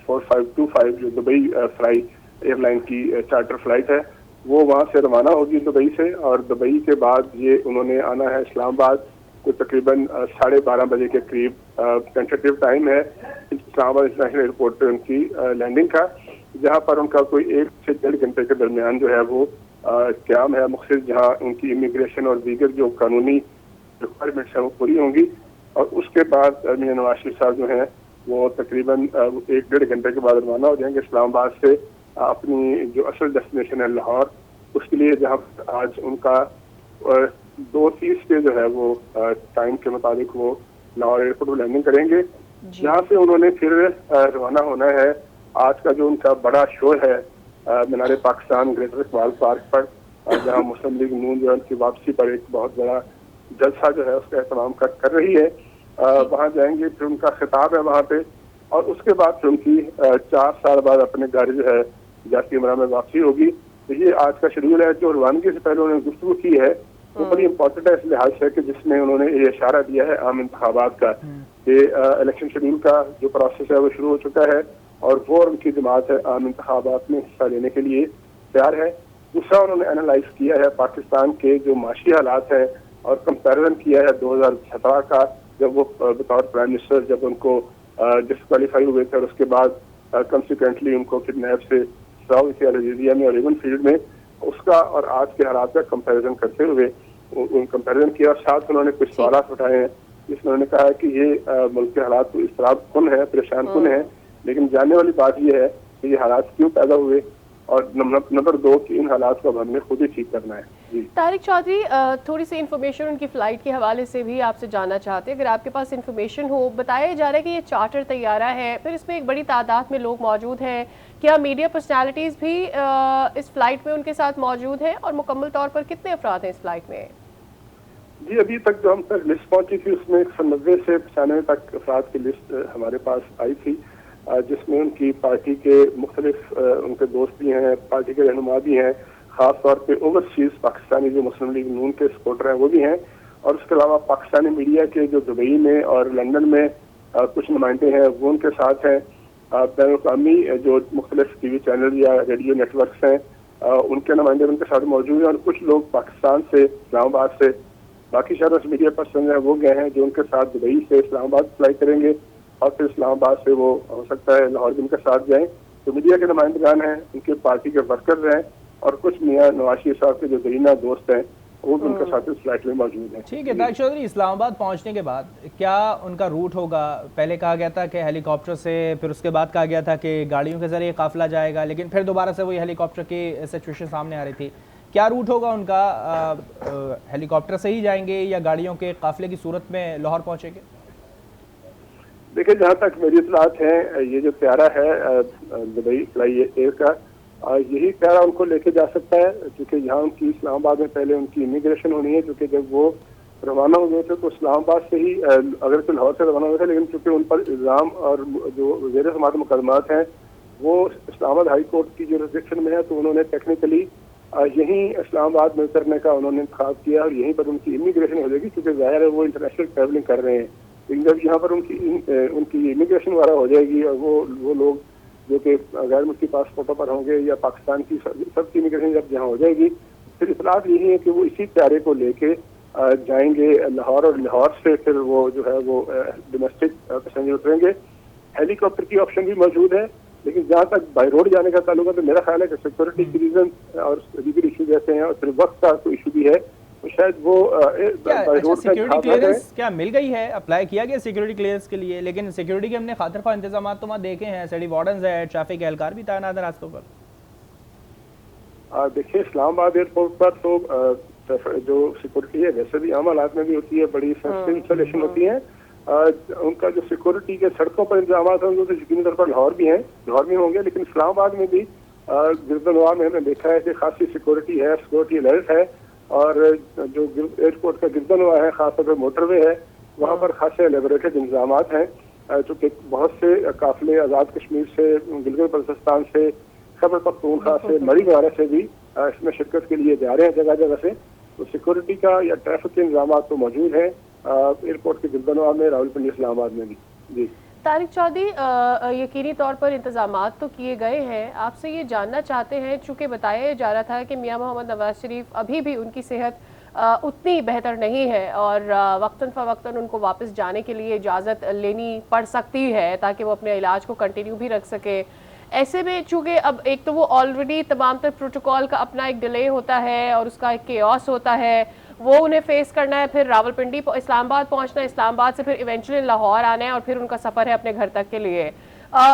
4525 जो Dubai fly airline की charter flight है, वो वहाँ से रवाना होगी दुबई से, और दुबई के बाद ये उन्होंने आना है इस्लामाबाद। कोई तकरीबन 12:30 बजे के करीब टेंटेटिव टाइम है इस्लामाबाद इंटरनेशनल एयरपोर्ट पे उनकी लैंडिंग का, जहाँ पर उनका कोई 1 से 1.5 घंटे के दरमियान जो है वो क़याम है मुख्तलिफ, जहाँ उनकी इमिग्रेशन और दीगर जो कानूनी रिक्वायरमेंट्स हैं वो पूरी होंगी। और उसके बाद मियां नवाज शरीफ साहब जो हैं वो तकरीबन 1-1.5 घंटे के बाद रवाना हो जाएंगे इस्लामाबाद से अपनी जो असल डेस्टिनेशन है लाहौर उसके लिए, जहाँ आज उनका 2:30 पे जो है वो टाइम के मुताबिक वो लाहौर एयरपोर्ट पर लैंडिंग करेंगे, जहाँ से उन्होंने फिर रवाना होना है। आज का जो उनका बड़ा शो है मीनार पाकिस्तान ग्रेटर इकबाल पार्क पर, जहाँ मुस्लिम लीग नून जो है उनकी वापसी पर एक बहुत बड़ा जलसा जो है उसका एहतमाम कर रही है। वहाँ जाएंगे, फिर उनका खिताब है वहाँ पे, और उसके बाद फिर उनकी 4 साल बाद अपने घर जो है जाती उमरा में वापसी होगी। तो ये आज का शेड्यूल है। जो रवानगी से पहले उन्होंने गुफ्तगू की है वो बड़ी इंपॉर्टेंट है इस लिहाज से कि जिसमें उन्होंने ये इशारा दिया है आम इंतखाबात का, कि इलेक्शन शेड्यूल का जो प्रोसेस है वो शुरू हो चुका है और वो उनकी जमात है आम इंतखाबात में हिस्सा लेने के लिए तैयार है। दूसरा उन्होंने एनालाइज किया है पाकिस्तान के जो माशी हालात है और कंपेरिजन किया है 2017 का, जब वो बतौर प्राइम मिनिस्टर जब उनको डिस्क्वालीफाई हुए थे और उसके बाद कंसिक्वेंटली उनको किडनैप से साउथ अरेबिया में और इवन फील्ड में, उसका और आज के हालात का कंपैरिजन करते हुए कंपैरिजन किया। साथ उन्होंने कुछ सवाल उठाए हैं जिसमें उन्होंने कहा है कि ये मुल्क के हालात तो इसराब कुन है, परेशान कुन है, लेकिन जानने वाली बात यह है कि ये हालात क्यों पैदा हुए, और नंबर 2 कि इन हालात को हमने खुद ही ठीक करना है। जी तारिक चौधरी, थोड़ी सी इन्फॉर्मेशन उनकी फ़्लाइट के हवाले से भी आपसे जानना चाहते हैं, अगर आपके पास इन्फॉर्मेशन हो। बताया जा रहा है कि ये चार्टर तैयारा है, फिर इसमें एक बड़ी तादाद में लोग मौजूद हैं। क्या मीडिया पर्सनालिटीज़ भी इस फ्लाइट में उनके साथ मौजूद हैं, और मुकम्मल तौर पर कितने अफराद हैं इस फ्लाइट में? जी, अभी तक जो हम तक लिस्ट पहुंची थी उसमें 190 से 95 तक अफराद की लिस्ट हमारे पास आई थी, जिसमें उनकी पार्टी के मुख्तलिफ उनके दोस्त भी हैं, पार्टी के रहनुमा भी हैं, खास तौर पे ओवरसीज पाकिस्तानी जो मुस्लिम लीग नून के सपोर्टर हैं वो भी हैं, और उसके अलावा पाकिस्तानी मीडिया के जो दुबई में और लंदन में कुछ नुमाइंदे हैं वो उनके साथ हैं। बैनुल-अक़वामी जो मुख्तलिफ TV चैनल या रेडियो नेटवर्क्स हैं उनके नुमाइंदे उनके साथ मौजूद हैं, और कुछ लोग पाकिस्तान से, इस्लामाबाद से, बाकी शहरों से मीडिया पर्सन हैं वो गए हैं जो उनके साथ दुबई से इस्लामाबाद फ्लाई करेंगे, और फिर इस्लामाबाद से वो हो सकता है लाहौर भी उनके साथ जाएं। तो मीडिया के नुमाइंदगान हैं, उनके पार्टी के वर्कर्स हैं, और कुछ मियां नवाज शरीफ साहब के जो दरीना दोस्त हैं वो भी उनके साथ इस फ्लाइट में मौजूद हैं। ठीक है तारिक चौधरी, इस्लामाबाद पहुंचने के बाद क्या उनका रूट होगा? पहले कहा गया था कि हेलीकॉप्टर से, फिर उसके बाद कहा गया था कि गाड़ियों के जरिए काफिला जाएगा, लेकिन फिर दोबारा से वही हेलीकॉप्टर की सिचुएशन सामने आ रही थी। क्या रूट होगा उनका? हेलीकॉप्टर से ही जाएंगे या गाड़ियों के काफिले की सूरत में लाहौर पहुंचेंगे? देखिए, जहाँ तक मेरी इत्तलात है, ये जो प्यारा है दुबई फ्लाई एयर का, यही प्यारा उनको लेके जा सकता है, क्योंकि यहाँ उनकी इस्लामाबाद में पहले उनकी इमिग्रेशन होनी है, क्योंकि जब वो रवाना हो गए थे तो इस्लामाबाद से ही, अगर तो लाहौर से रवाना हुए थे, लेकिन चूंकि उन पर इल्ज़ाम और जो वज़ीर समात मुकदमात हैं वो इस्लामाबाद हाई कोर्ट की जुरिस्डिक्शन में है, तो उन्होंने टेक्निकली यहीं इस्लामाबाद में उतरने का उन्होंने इंतखाब किया और यहीं पर उनकी इमिग्रेशन हो जाएगी, क्योंकि ज़ाहिर है वो इंटरनेशनल ट्रैवलिंग कर रहे हैं। लेकिन जब यहाँ पर उनकी इमिग्रेशन वगैरह हो जाएगी और वो लोग जो कि गैर मुल्की पासपोर्टों पर होंगे या पाकिस्तान की सबकी इमिग्रेशन जब यहाँ हो जाएगी, फिर इतलात यही है कि वो इसी प्यारे को लेके जाएंगे लाहौर, और लाहौर से फिर वो जो है वो डोमेस्टिक पैसेंजर उतरेंगे। हेलीकॉप्टर की ऑप्शन भी मौजूद है, लेकिन जहाँ तक बाई रोड जाने का ताल्लुक है तो मेरा ख्याल है कि सिक्योरिटी की रीजन और दीगर इशू जैसे हैं, और फिर वक्त का कोई इशू भी है, तो शायद वो सिक्योरिटी क्लियरेंस क्या मिल गई है? अप्लाई किया गया सिक्योरिटी क्लियरेंस के लिए, लेकिन सिक्योरिटी के हमने खातिर खा इंतजाम तो वहाँ देखे हैं, सिटी वार्डन्स है, ट्रैफिक एहलकार भी तैनात है रास्तों पर। देखिए, इस्लामाबाद एयरपोर्ट पर तो जो सिक्योरिटी है वैसे भी आम हालात में भी होती है, बड़ी सेंसिटिव इंस्टॉलेशन होती है। उनका जो सिक्योरिटी के सड़कों पर इंतजाम है वो तो यकीनी तौर पर लाहौर भी हैं, लाहौर में होंगे, लेकिन इस्लामाबाद में भी गिरदनवा में हमने देखा है कि खासी सिक्योरिटी है, सिक्योरिटी अलर्ट है, और जो एयरपोर्ट का गिरदनवा है, खासतौर पर मोटरवे है, वहाँ पर खासे एलेबोरेटेड इंतजाम हैं, चूँकि बहुत से काफिले आज़ाद कश्मीर से, गिलगित बल्तिस्तान से, खैबर पख्तूनख्वा से, मरी वगैरह से भी इसमें शिरकत के लिए जा रहे हैं जगह जगह से। तो सिक्योरिटी का या ट्रैफिक के इंतजाम तो मौजूद हैं एयरपोर्ट के गिरदनवा में, रावलपिंडी, इस्लामाबाद में भी। जी तारिक चौधरी, यकीनी तौर पर इंतजामात तो किए गए हैं। आपसे ये जानना चाहते हैं, चूँकि बताया जा रहा था कि मियां मोहम्मद नवाज शरीफ अभी भी उनकी सेहत उतनी बेहतर नहीं है और वक्तन फ़वक्तन उनको वापस जाने के लिए इजाज़त लेनी पड़ सकती है ताकि वो अपने इलाज को कंटिन्यू भी रख सके। ऐसे में चूँकि अब एक तो वो ऑलरेडी तमाम तर प्रोटोकॉल का अपना एक डिले होता है और उसका एक केओस होता है, वो उन्हें फेस करना है, फिर रावलपिंडी इस्लामाबाद पहुंचना है, इस्लामाबाद से फिर इवेंचुअली लाहौर आना है और फिर उनका सफ़र है अपने घर तक के लिए।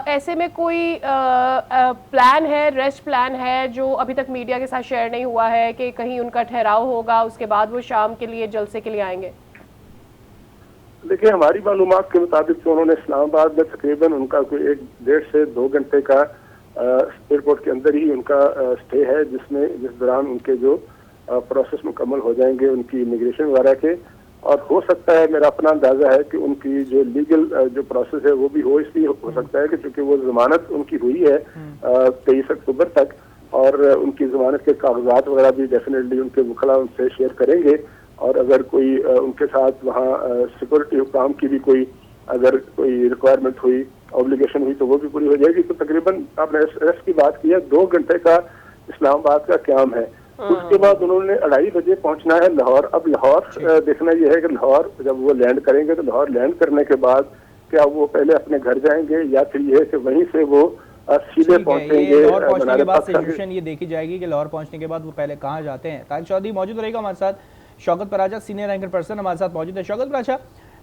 ऐसे में कोई प्लान है, रेस्ट प्लान है जो अभी तक मीडिया के साथ शेयर नहीं हुआ है कि कहीं उनका ठहराव होगा, उसके बाद वो शाम के लिए जलसे के लिए आएंगे? देखिए, हमारी मालूमात के मुताबिक तो उन्होंने इस्लामाबाद में तकरीबन उनका कोई 1.5 से 2 घंटे का एयरपोर्ट के अंदर ही उनका स्टे है, जिस दौरान उनके जो प्रोसेस मुकम्मल हो जाएंगे उनकी इमिग्रेशन वगैरह के। और हो सकता है, मेरा अपना अंदाजा है कि उनकी जो लीगल जो प्रोसेस है वो भी हो, इसलिए हो सकता है कि चूंकि वो जमानत उनकी हुई है 23 अक्टूबर तक, और उनकी जमानत के कागजात वगैरह भी डेफिनेटली उनके वकला उनसे शेयर करेंगे। और अगर कोई उनके साथ वहाँ सिक्योरिटी हुकाम की भी कोई अगर कोई रिक्वायरमेंट हुई, ऑब्लिगेशन हुई, तो वो भी पूरी हो जाएगी। तो तकरीबन आपने रेस्ट की बात की है, 2 घंटे का इस्लामाबाद का क्याम है। उसके बाद उन्होंने 2:30 बजे पहुंचना है लाहौर। अब लाहौर देखना यह है कि लाहौर जब वो लैंड करेंगे तो लाहौर लैंड करने के बाद क्या वो पहले अपने घर जाएंगे या फिर यह है कि वहीं से वो सीधे पहुंचेंगे। लाहौर पहुंचने के बाद सिचुएशन ये देखी जाएगी कि लाहौर पहुंचने के बाद वो पहले कहाँ जाते हैं। तारिक चौधरी मौजूद रहेगा हमारे साथ। Shaukat Paracha senior anchor person हमारे साथ मौजूद है। शौकत पराचा,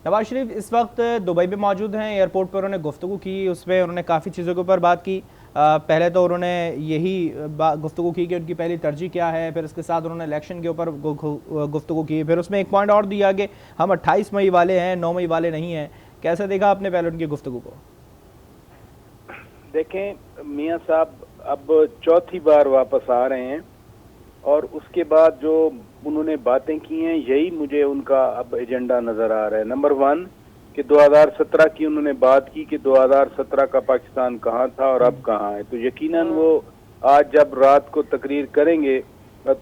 नवाज शरीफ इस वक्त दुबई में मौजूद हैं, एयरपोर्ट पर उन्होंने गुफ्तगू की, उसमें उन्होंने काफ़ी चीज़ों के ऊपर बात की। पहले तो उन्होंने यही गुफ्तगू की कि उनकी पहली तरजीह क्या है, फिर उसके साथ उन्होंने इलेक्शन के ऊपर गुफ्तगू की, फिर उसमें एक पॉइंट और दिया कि हम 28 मई वाले हैं, 9 मई वाले नहीं हैं। कैसे देखा आपने पहले उनकी गुफ्तगू को? देखें मियाँ साहब अब चौथी बार वापस आ रहे हैं और उसके बाद जो उन्होंने बातें की हैं यही मुझे उनका अब एजेंडा नज़र आ रहा है। नंबर 1 कि 2017 की उन्होंने बात की कि 2017 का पाकिस्तान कहाँ था और अब कहाँ है। तो यकीनन वो आज जब रात को तकरीर करेंगे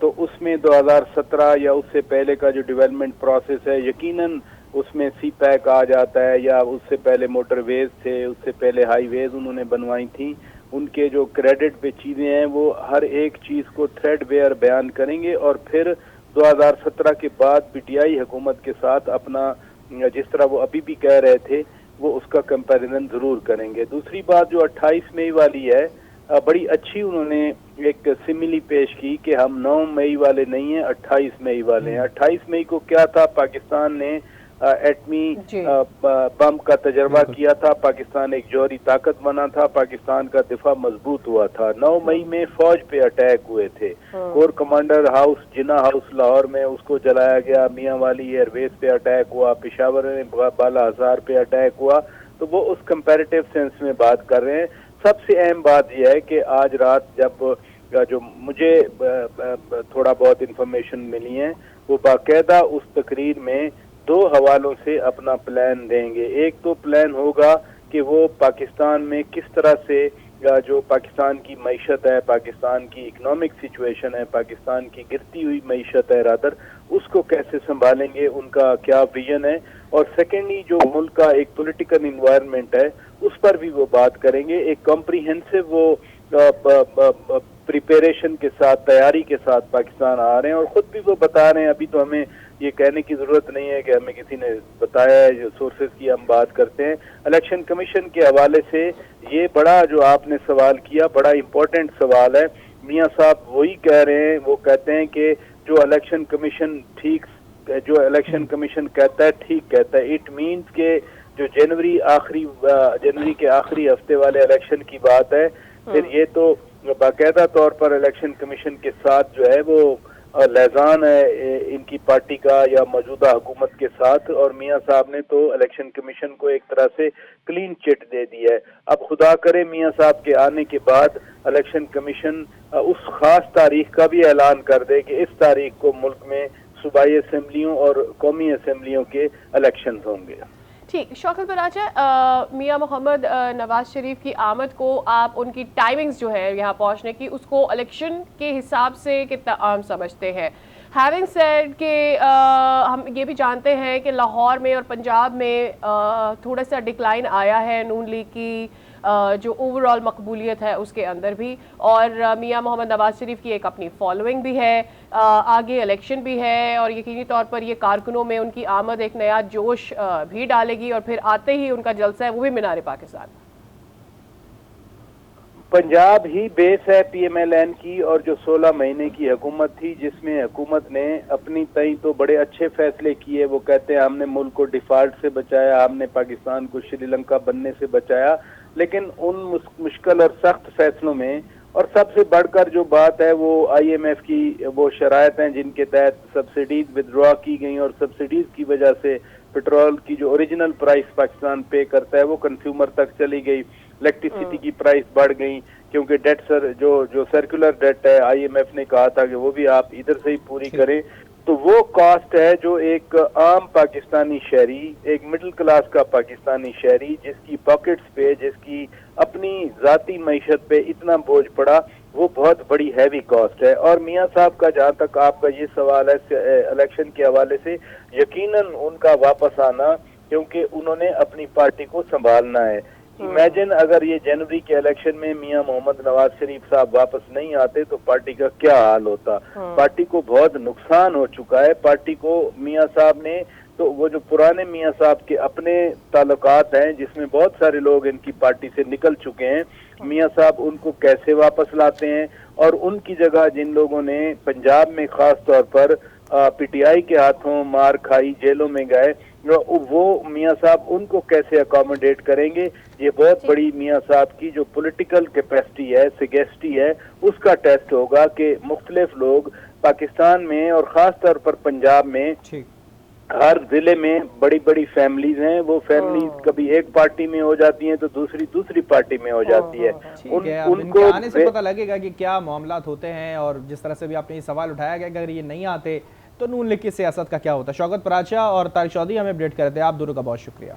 तो उसमें 2017 या उससे पहले का जो डेवलपमेंट प्रोसेस है यकीनन उसमें सी पैक आ जाता है, या उससे पहले मोटरवेज थे, उससे पहले हाईवेज उन्होंने बनवाई थी। उनके जो क्रेडिट पे चीज़ें हैं वो हर एक चीज़ को थ्रेडबेयर बयान करेंगे और फिर 2017 के बाद पीटीआई हुकूमत के साथ अपना जिस तरह वो अभी भी कह रहे थे वो उसका कंपैरिजन ज़रूर करेंगे। दूसरी बात जो 28 मई वाली है, बड़ी अच्छी उन्होंने एक सिमिली पेश की कि हम 9 मई वाले नहीं हैं, 28 मई वाले हैं। 28 मई को क्या था, पाकिस्तान ने एटमी बम का तजर्बा किया था, पाकिस्तान एक जौहरी ताकत बना था, पाकिस्तान का दिफा मजबूत हुआ था। 9 मई में फौज पे अटैक हुए थे, कोर कमांडर हाउस जिना हाउस लाहौर में उसको जलाया गया, मियाँ वाली एयरबेस पे अटैक हुआ, पेशावर में बाला हज़ार पे अटैक हुआ। तो वो उस कंपैरेटिव सेंस में बात कर रहे हैं। सबसे अहम बात यह है कि आज रात जब जो मुझे थोड़ा बहुत इंफॉर्मेशन मिली है वो बाकायदा उस तकरीर में 2 हवालों से अपना प्लान देंगे। एक तो प्लान होगा कि वो पाकिस्तान में किस तरह से जो पाकिस्तान की मईशत है, पाकिस्तान की इकोनॉमिक सिचुएशन है, पाकिस्तान की गिरती हुई मईशत है रादर, उसको कैसे संभालेंगे, उनका क्या विजन है। और सेकेंडली जो मुल्क का एक पॉलिटिकल इन्वायरमेंट है उस पर भी वो बात करेंगे। एक कॉम्प्रिहेंसिव वो प्रिपरेशन के साथ, तैयारी के साथ पाकिस्तान आ रहे हैं और ख़ुद भी वो बता रहे हैं। अभी तो हमें ये कहने की ज़रूरत नहीं है कि हमें किसी ने बताया है, जो सोर्सेज की हम बात करते हैं। इलेक्शन कमीशन के हवाले से ये बड़ा जो आपने सवाल किया बड़ा इम्पोर्टेंट सवाल है। मियाँ साहब वही कह रहे हैं, वो कहते हैं कि जो इलेक्शन कमीशन कहता है ठीक कहता है। इट मीन्स के जो जनवरी के आखिरी हफ्ते वाले इलेक्शन की बात है, फिर ये तो बाकायदा तौर पर इलेक्शन कमीशन के साथ जो है वो लैजान है इनकी पार्टी का या मौजूदा हुकूमत के साथ। और मियाँ साहब ने तो इलेक्शन कमीशन को एक तरह से क्लीन चिट दे दी है। अब खुदा करे मियाँ साहब के आने के बाद इलेक्शन कमीशन उस खास तारीख का भी ऐलान कर दे कि इस तारीख को मुल्क में सूबाई असम्बलियों और कौमी असम्बलियों के इलेक्शन होंगे। ठीक, शौकत पराचा, मियाँ मोहम्मद नवाज शरीफ की आमद को आप उनकी टाइमिंग्स जो है यहाँ पहुँचने की, उसको इलेक्शन के हिसाब से कितना आम समझते हैं? हैविंग सेड कि हम ये भी जानते हैं कि लाहौर में और पंजाब में थोड़ा सा डिक्लाइन आया है नून लीग की जो ओवरऑल मकबूलियत है उसके अंदर भी, और मियां मोहम्मद नवाज शरीफ की एक अपनी फॉलोइंग भी है, आगे इलेक्शन भी है, और यकीनी तौर पर ये कारकुनों में उनकी आमद एक नया जोश भी डालेगी, और फिर आते ही उनका जलसा है वो भी मीनार पाकिस्तान। पंजाब ही बेस है PMLN की, और जो 16 महीने की हुकूमत थी जिसमें हुकूमत ने अपनी तई तो बड़े अच्छे फैसले किए। वो कहते हैं हमने मुल्क को डिफॉल्ट से बचाया, हमने पाकिस्तान को श्रीलंका बनने से बचाया, लेकिन उन मुश्किल और सख्त फैसलों में, और सबसे बढ़कर जो बात है वो IMF की वो शराइत हैं जिनके तहत सब्सिडीज विदड्रॉ की गई, और सब्सिडीज की वजह से पेट्रोल की जो ओरिजिनल प्राइस पाकिस्तान पे करता है वो कंज्यूमर तक चली गई। इलेक्ट्रिसिटी की प्राइस बढ़ गई क्योंकि डेट जो सर्कुलर डेट है IMF ने कहा था कि वो भी आप इधर से ही पूरी करें। तो वो कॉस्ट है जो एक आम पाकिस्तानी शहरी, एक मिडिल क्लास का पाकिस्तानी शहरी जिसकी पॉकेट्स पे, जिसकी अपनी जाती मईशत पे इतना बोझ पड़ा, वो बहुत बड़ी हैवी कॉस्ट है। और मियां साहब का जहाँ तक आपका ये सवाल है इलेक्शन के हवाले से, यकीनन उनका वापस आना, क्योंकि उन्होंने अपनी पार्टी को संभालना है। इमेजिन अगर ये जनवरी के इलेक्शन में मियां मोहम्मद नवाज शरीफ साहब वापस नहीं आते तो पार्टी का क्या हाल होता। पार्टी को बहुत नुकसान हो चुका है। पार्टी को मियां साहब ने, तो वो जो पुराने मियां साहब के अपने ताल्लुकात हैं जिसमें बहुत सारे लोग इनकी पार्टी से निकल चुके हैं, मियां साहब उनको कैसे वापस लाते हैं, और उनकी जगह जिन लोगों ने पंजाब में खास तौर पर PTI के हाथों मार खाई, जेलों में गए, वो मियां साहब उनको कैसे अकोमोडेट करेंगे। ये बहुत बड़ी मियां साहब की जो पॉलिटिकल कैपेसिटी है, सिगेस्टी है, उसका टेस्ट होगा कि मुख्तलिफ लोग पाकिस्तान में और ख़ास तौर पर पंजाब में हर जिले में बड़ी बड़ी फैमिलीज हैं। वो फैमिलीज कभी एक पार्टी में हो जाती हैं तो दूसरी पार्टी में हो जाती है। उनको आने से पता लगेगा कि क्या मामलात होते हैं, और जिस तरह से भी आपने ये सवाल उठाया कि अगर ये नहीं आते तो नून लीग की सियासत का क्या होता है। शौकत पराचा और तारिक चौधरी हमें अपडेट करते हैं। आप दोनों का बहुत शुक्रिया।